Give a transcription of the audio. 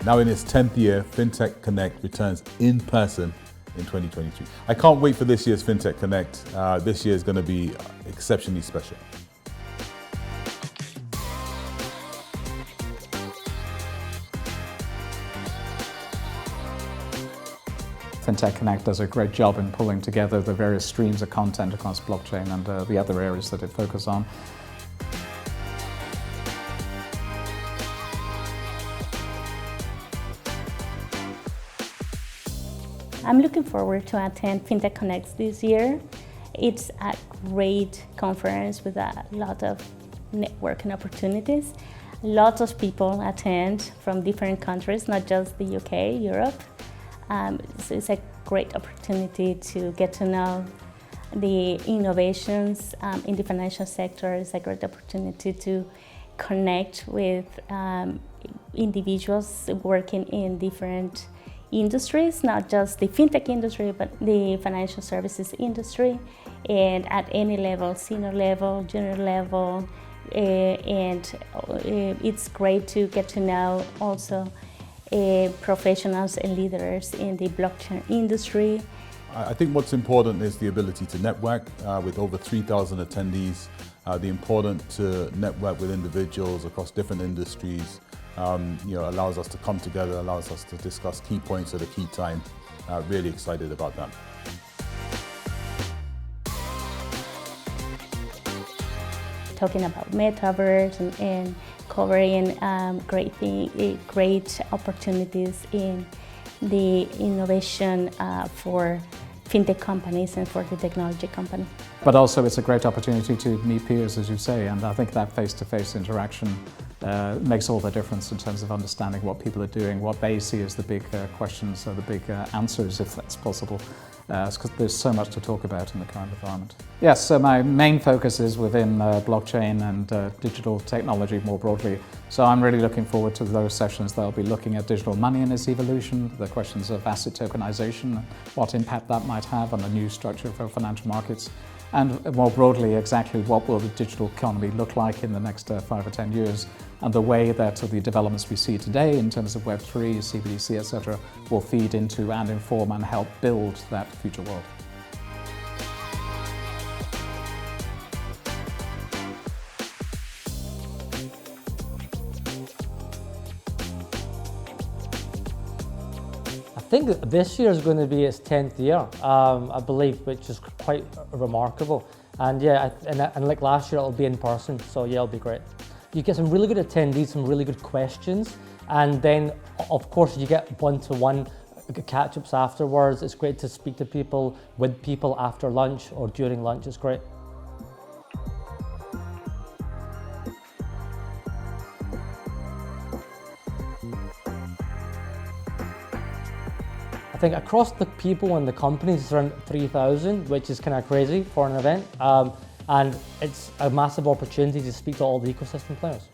Now in its 10th year, Fintech Connect returns in person in 2023. I can't wait for this year's Fintech Connect. This year is going to be exceptionally special. Fintech Connect does a great job in pulling together the various streams of content across blockchain and the other areas that it focuses on. I'm looking forward to attend Fintech Connect this year. It's a great conference with a lot of networking opportunities. Lots of people attend from different countries, not just the UK, Europe. So it's a great opportunity to get to know the innovations in the financial sector. It's a great opportunity to connect with individuals working in different industries, not just the fintech industry, but the financial services industry, and at any level, senior level, junior level, and it's great to get to know also professionals and leaders in the blockchain industry. I think what's important is the ability to network with over 3,000 attendees. The importance to network with individuals across different industries allows us to come together, allows us to discuss key points at a key time. Really excited about that. Talking about metaverse and covering great opportunities in the innovation for fintech companies and for the technology company. But also it's a great opportunity to meet peers, as you say, and I think that face-to-face interaction makes all the difference in terms of understanding what people are doing, what they see as the big questions or the big answers, if that's possible. Because there's so much to talk about in the current environment. Yes, so my main focus is within blockchain and digital technology more broadly. So I'm really looking forward to those sessions that'll be looking at digital money and its evolution, the questions of asset tokenization, what impact that might have on the new structure for financial markets, and more broadly, exactly what will the digital economy look like in the next 5 or 10 years, and the way that the developments we see today in terms of Web3, CBDC, etc., will feed into and inform and help build that future world. I think this year is going to be its 10th year, I believe, which is quite remarkable. And yeah, and like last year, it'll be in person, so yeah, it'll be great. You get some really good attendees, some really good questions, and then of course you get one-to-one catch-ups afterwards. It's great to speak to people, with people after lunch or during lunch. It's great. I think across the people and the companies, it's around 3,000, which is kind of crazy for an event. And it's a massive opportunity to speak to all the ecosystem players.